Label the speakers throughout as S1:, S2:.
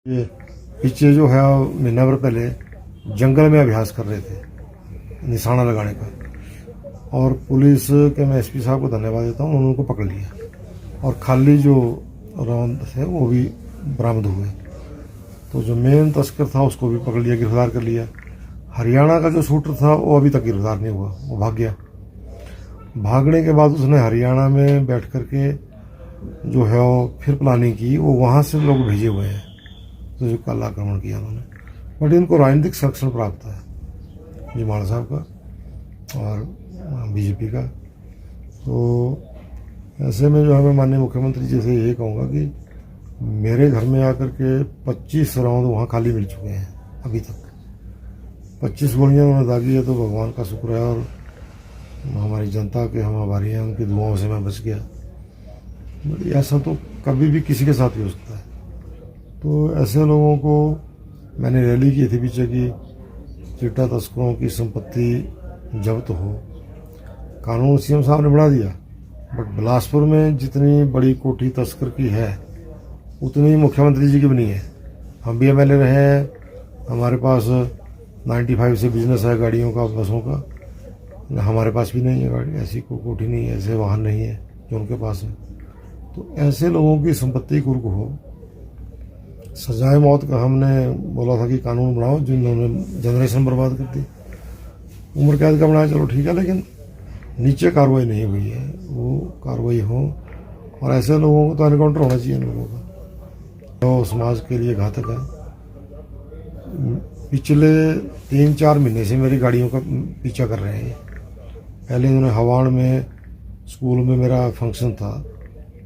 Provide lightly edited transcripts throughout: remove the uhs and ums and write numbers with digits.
S1: ये पीछे जो है महीना भर पहले जंगल में अभ्यास कर रहे थे निशाना लगाने का, और पुलिस के मैं एसपी साहब को धन्यवाद देता हूँ, उन्होंने उनको पकड़ लिया और खाली जो राउंड थे वो भी बरामद हुए। तो जो मेन तस्कर था उसको भी पकड़ लिया, गिरफ्तार कर लिया। हरियाणा का जो शूटर था वो अभी तक गिरफ्तार नहीं हुआ, वो भाग गया। भागने के बाद उसने हरियाणा में बैठ कर के जो है वो फिर प्लानिंग की, वो वहाँ से लोग भेजे हुए हैं तो जो कल आक्रमण किया उन्होंने। बट इनको राजनीतिक संरक्षण प्राप्त है जमाल साहब का और बीजेपी का। तो ऐसे में जो है मैं माननीय मुख्यमंत्री जी से यही कहूँगा कि मेरे घर में आकर के 25 राउंड वहाँ खाली मिल चुके हैं अभी तक। 25 गोलियाँ उन्होंने दागी है, तो भगवान का शुक्र है और हमारी जनता के हम आभारी हैं, उनकी दुआओं से मैं बच गया। ऐसा तो कभी भी किसी के साथ भी हो सकता है। तो ऐसे लोगों को मैंने रैली की थी पीछे की चिट्टा तस्करों की संपत्ति जब्त हो। कानून सीएम साहब ने बढ़ा दिया, बट बिलासपुर में जितनी बड़ी कोठी तस्कर की है उतनी मुख्यमंत्री जी की भी नहीं है। हम भी एमएलए रहे हैं, हमारे पास 95 से बिजनेस है गाड़ियों का, बसों का। हमारे पास भी नहीं है गाड़ी, ऐसी कोठी नहीं है, ऐसे वाहन नहीं है जो उनके पास है। तो ऐसे लोगों की संपत्ति कुर्क हो। सजाए मौत का हमने बोला था कि कानून बनाओ, जिन्होंने जनरेशन बर्बाद कर दी। उम्र कैद का बनाया, चलो ठीक है, लेकिन नीचे कार्रवाई नहीं हुई है, वो कार्रवाई हो। और ऐसे लोगों को तो एनकाउंटर होना चाहिए इन लोगों का, तो समाज के लिए घातक है। पिछले 3-4 महीने से मेरी गाड़ियों का पीछा कर रहे हैं। पहले इन्होंने हवाड़ में स्कूल में मेरा फंक्शन था,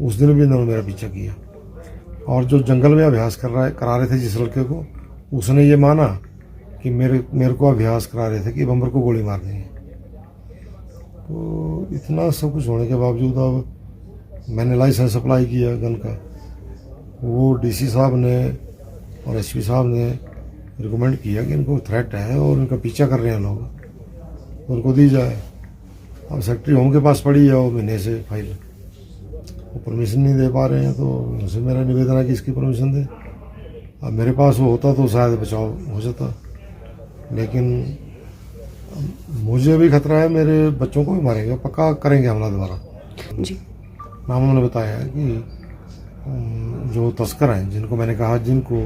S1: उस दिन भी इन्होंने मेरा पीछा किया। और जो जंगल में अभ्यास करा रहे थे जिस लड़के को, उसने ये माना कि मेरे को अभ्यास करा रहे थे कि बम्बर को गोली मारनी है। तो इतना सब कुछ होने के बावजूद अब मैंने लाइसेंस अप्लाई किया गन का। वो डीसी साहब ने और एसपी साहब ने रिकमेंड किया कि इनको थ्रेट है और इनका पीछा कर रहे हैं लोग, तो उनको दी जाए। अब सेक्रेटरी होम के पास पड़ी है वो महीने से फाइल, वो परमिशन नहीं दे पा रहे हैं। तो उनसे मेरा निवेदन है कि इसकी परमिशन दे। अब मेरे पास वो होता तो शायद बचाव हो जाता, लेकिन मुझे भी खतरा है, मेरे बच्चों को भी मारेंगे, पक्का करेंगे हमला दोबारा जी। नाम उन्होंने बताया कि जो तस्कर हैं, जिनको मैंने कहा जिनको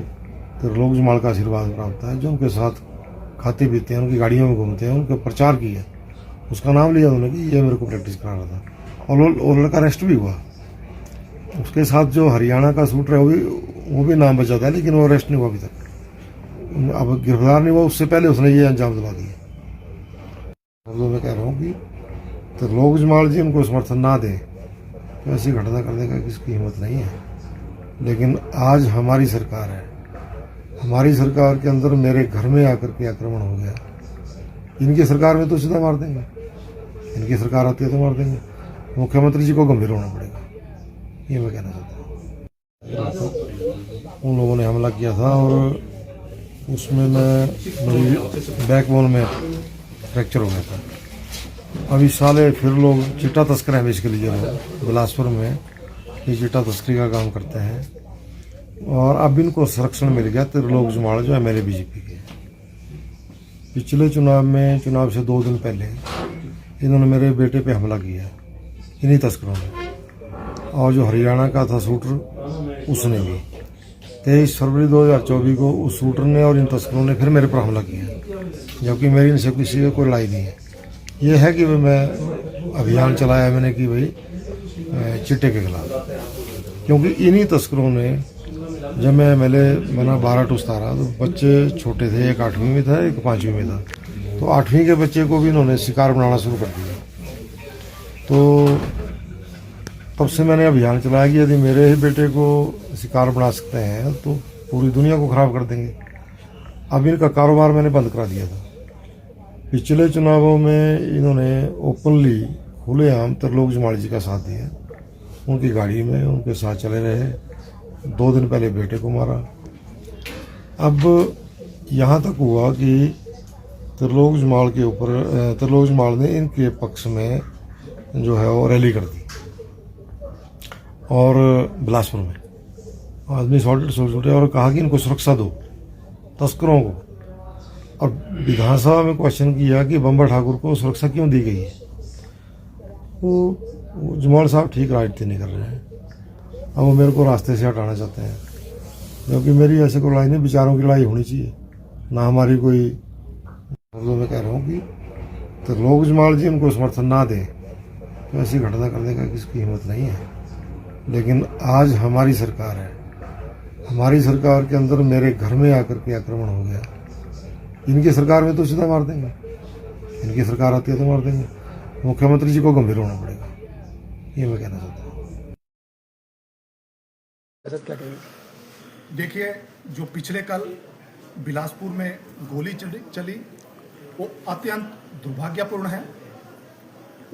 S1: त्रिलोक जमाल का आशीर्वाद प्राप्त है, जो उनके साथ खाते पीते हैं, उनकी गाड़ियों में घूमते हैं, उनके प्रचार किया, उसका नाम लिया उन्होंने कि ये मेरे को प्रैक्टिस करा रहा था। और वो लड़का अरेस्ट भी हुआ। उसके साथ जो हरियाणा का शूटर है वो भी नाम बचा था, लेकिन वो अरेस्ट नहीं हुआ अभी तक। अब गिरफ्तार नहीं हुआ, उससे पहले उसने ये अंजाम दिला दिया। तो मैं कह रहा हूँ कि त्रिलोक जमाल जी उनको समर्थन ना दें तो ऐसी घटना करने का किसकी हिम्मत नहीं है। लेकिन आज हमारी सरकार है, हमारी सरकार के अंदर मेरे घर में आकर के आक्रमण हो गया। इनकी सरकार में तो सीधा मार देंगे, इनकी सरकार आती है तो मार देंगे। मुख्यमंत्री जी को गंभीर होना पड़ेगा, ये मैं कहना चाहता हूँ। उन लोगों ने हमला किया था और उसमें मेरी बैकबोन में फ्रैक्चर हो गया था। अभी साले फिर लोग चिट्टा तस्कर हैं बेसिकली, जो लोग बिलासपुर में ये चिट्टा तस्करी का काम करते हैं। और अब इनको संरक्षण मिल गया। त्रिलोक जमाल जो है मेरे बीजेपी के, पिछले चुनाव से 2 दिन पहले इन्होंने मेरे बेटे पे हमला किया, इन्हीं तस्करों ने। और जो हरियाणा का था शूटर, उसने भी 23 फरवरी 2024 को उस शूटर ने और इन तस्करों ने फिर मेरे पर हमला किया, जबकि मेरी इनसे किसी को कोई लड़ाई नहीं है। ये है कि मैं अभियान चलाया मैंने कि भाई चिट्टे के खिलाफ, क्योंकि इन्हीं तस्करों ने जब मैंने 12 टूस तारा तो बच्चे छोटे थे, एक 8वीं में था, एक 5वीं में था। तो 8वीं के बच्चे को भी इन्होंने शिकार बनाना शुरू कर दिया। तो तब से मैंने अभियान चलाया कि यदि मेरे ही बेटे को शिकार बना सकते हैं तो पूरी दुनिया को खराब कर देंगे। अब इनका कारोबार मैंने बंद करा दिया था। पिछले चुनावों में इन्होंने ओपनली खुलेआम त्रिलोक जमाल जी का साथ दिया, उनकी गाड़ी में उनके साथ चले रहे। 2 दिन पहले बेटे को मारा। अब यहाँ तक हुआ कि त्रिलोक जमाल ने इनके पक्ष में जो है वो रैली कर दी और बिलासपुर में आदमी सॉल्टेड छोटे और कहा कि इनको सुरक्षा दो तस्करों को। और विधानसभा में क्वेश्चन किया कि बम्बर ठाकुर को सुरक्षा क्यों दी गई है। वो जमाल साहब ठीक राजनीति नहीं कर रहे हैं, अब वो मेरे को रास्ते से हटाना चाहते हैं, क्योंकि मेरी ऐसे कोई लड़ाई नहीं, विचारों की लड़ाई होनी चाहिए ना हमारी कोई। मैं कह रहा हूँ कि तो लोग जमाल जी उनको समर्थन ना दें तो ऐसी घटना करने का किसकी हिम्मत नहीं है। लेकिन आज हमारी सरकार है, हमारी सरकार के अंदर मेरे घर में आकर के आक्रमण हो गया। इनकी सरकार में तो सीधा मार देंगे, इनकी सरकार आती है तो मार देंगे। मुख्यमंत्री जी को गंभीर होना पड़ेगा, ये मैं कहना चाहता हूँ।
S2: देखिए, जो पिछले कल बिलासपुर में गोली चली वो अत्यंत दुर्भाग्यपूर्ण है।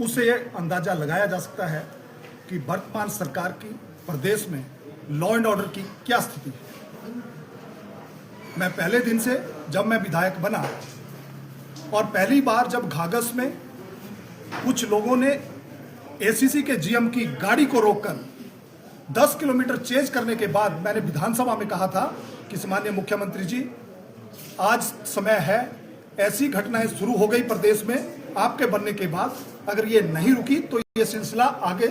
S2: उससे यह अंदाजा लगाया जा सकता है कि वर्तमान सरकार की प्रदेश में लॉ एंड ऑर्डर की क्या स्थिति है। मैं पहले दिन से जब मैं विधायक बना और पहली बार जब घाघस में कुछ लोगों ने एसीसी के जीएम की गाड़ी को रोककर 10 किलोमीटर चेंज करने के बाद मैंने विधानसभा में कहा था कि माननीय मुख्यमंत्री जी, आज समय है, ऐसी घटनाएं शुरू हो गई प्रदेश में आपके बनने के बाद, अगर ये नहीं रुकी तो ये सिलसिला आगे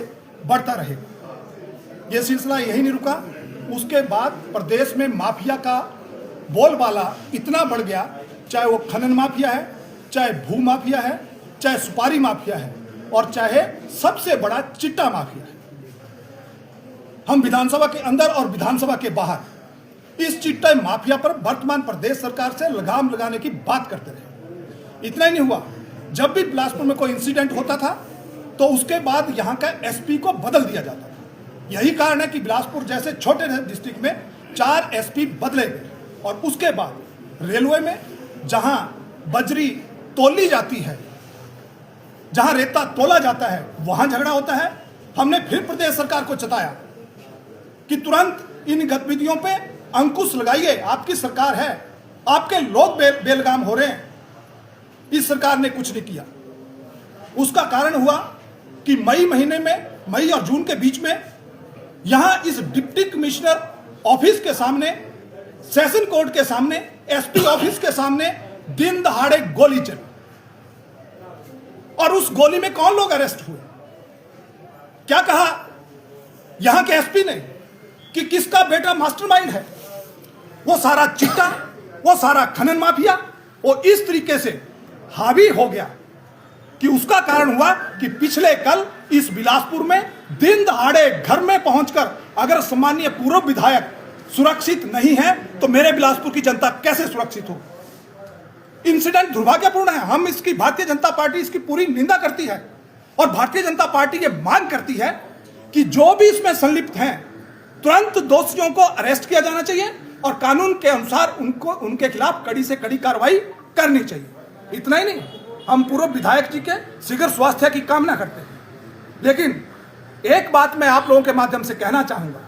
S2: बढ़ता रहेगा। ये सिलसिला यही नहीं रुका, उसके बाद प्रदेश में माफिया का बोलबाला इतना बढ़ गया, चाहे वो खनन माफिया है, चाहे भू माफिया है, चाहे सुपारी माफिया है, और चाहे सबसे बड़ा चिट्टा माफिया है। हम विधानसभा के अंदर और विधानसभा के बाहर इस चिट्टा माफिया पर वर्तमान प्रदेश सरकार से लगाम लगाने की बात करते रहे। इतना ही नहीं हुआ, जब भी बिलासपुर में कोई इंसिडेंट होता था तो उसके बाद यहाँ का एसपी को बदल दिया जाता था। यही कारण है कि बिलासपुर जैसे छोटे डिस्ट्रिक्ट में 4 एसपी बदले गए, और उसके बाद रेलवे में जहां बजरी तोली जाती है, जहां रेता तोला जाता है, वहां झगड़ा होता है। हमने फिर प्रदेश सरकार को चेताया कि तुरंत इन गतिविधियों पे अंकुश लगाइए, आपकी सरकार है, आपके लोग बेलगाम हो रहे हैं। इस सरकार ने कुछ नहीं किया। उसका कारण हुआ कि मई महीने में, मई और जून के बीच में यहां इस डिप्टी कमिश्नर ऑफिस के सामने, सेशन कोर्ट के सामने, एसपी ऑफिस के सामने दिन दहाड़े गोली चली, और उस गोली में कौन लोग अरेस्ट हुए? क्या कहा यहां के एसपी ने कि किसका बेटा मास्टरमाइंड है? वो सारा चिट्टा, वो सारा खनन माफिया, वो इस तरीके से हावी हो गया कि उसका कारण हुआ कि पिछले कल इस बिलासपुर में दिन दहाड़े घर में पहुंचकर अगर सम्मानीय पूर्व विधायक सुरक्षित नहीं है तो मेरे बिलासपुर की जनता कैसे सुरक्षित हो? इंसिडेंट दुर्भाग्यपूर्ण है। हम इसकी, भारतीय जनता पार्टी इसकी पूरी निंदा करती है, और भारतीय जनता पार्टी ये मांग करती है कि जो भी इसमें संलिप्त हैं तुरंत दोषियों को अरेस्ट किया जाना चाहिए और कानून के अनुसार उनके खिलाफ कड़ी से कड़ी कार्रवाई करनी चाहिए। इतना ही नहीं, हम पूर्व विधायक जी के शीघ्र स्वास्थ्य की कामना करते हैं। लेकिन एक बात मैं आप लोगों के माध्यम से कहना चाहूंगा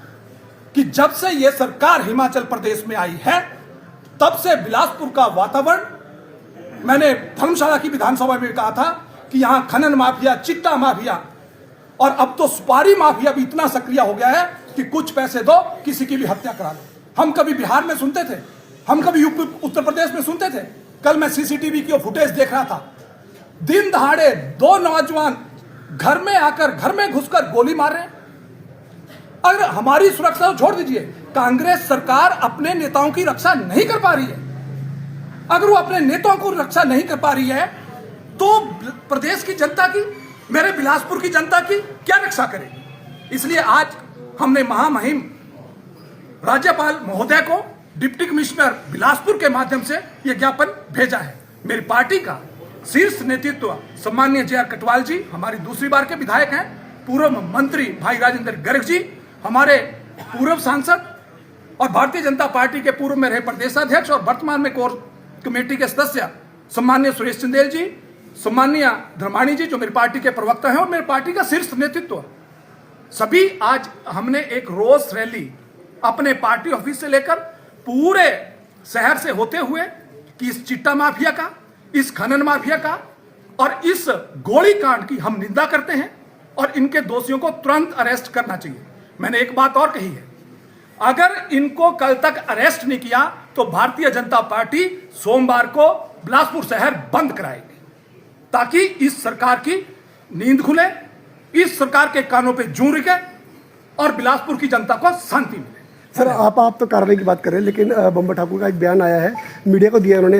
S2: कि जब से यह सरकार हिमाचल प्रदेश में आई है तब से बिलासपुर का वातावरण, मैंने धर्मशाला की विधानसभा में कहा था कि यहां खनन माफिया, चिट्टा माफिया और अब तो सुपारी माफिया भी इतना सक्रिय हो गया है कि कुछ पैसे दो, किसी की भी हत्या करा लो। हम कभी बिहार में सुनते थे, हम कभी यूपी, उत्तर प्रदेश में सुनते थे। कल मैं सीसीटीवी की फुटेज देख रहा था, दिन दहाड़े 2 नौजवान घर में आकर, घर में घुसकर गोली मार रहे हैं। अगर हमारी सुरक्षा छोड़ दीजिए, कांग्रेस सरकार अपने नेताओं की रक्षा नहीं कर पा रही है। अगर वो अपने नेताओं को रक्षा नहीं कर पा रही है तो प्रदेश की जनता की, मेरे बिलासपुर की जनता की क्या रक्षा करेगी? इसलिए आज हमने महामहिम राज्यपाल महोदय को डिप्टी कमिश्नर बिलासपुर के माध्यम से यह ज्ञापन भेजा है। मेरी पार्टी का शीर्ष नेतृत्व सम्माननीय जे.आर. कटवाल जी, हमारी दूसरी बार के विधायक हैं, पूर्व मंत्री भाई राजेंद्र गर्ग जी, हमारे पूर्व सांसद और भारतीय जनता पार्टी के पूर्व में रहे प्रदेशाध्यक्ष और वर्तमान में कोर कमेटी के सदस्य सम्माननीय सुरेश चंदेल जी, सम्माननीय धर्माणी जी जो मेरी पार्टी के प्रवक्ता हैं, और मेरी पार्टी का शीर्ष नेतृत्व, सभी आज हमने एक रोज रैली अपने पार्टी ऑफिस से लेकर पूरे शहर से होते हुए कि इस चिट्टा माफिया का, इस खनन माफिया का और इस गोली कांड की हम निंदा करते हैं और इनके दोषियों को तुरंत अरेस्ट करना चाहिए। मैंने एक बात और कही है अगर इनको कल तक अरेस्ट नहीं किया तो भारतीय जनता पार्टी सोमवार को बिलासपुर शहर बंद कराएगी, ताकि इस सरकार की नींद खुले, इस सरकार के कानों पे जूं रुके और बिलासपुर की जनता को शांति मिले।
S3: सर आप तो कार्रवाई की बात कर रहे हैं, लेकिन बम्बर ठाकुर का एक बयान आया है, मीडिया को दिया उन्होंने।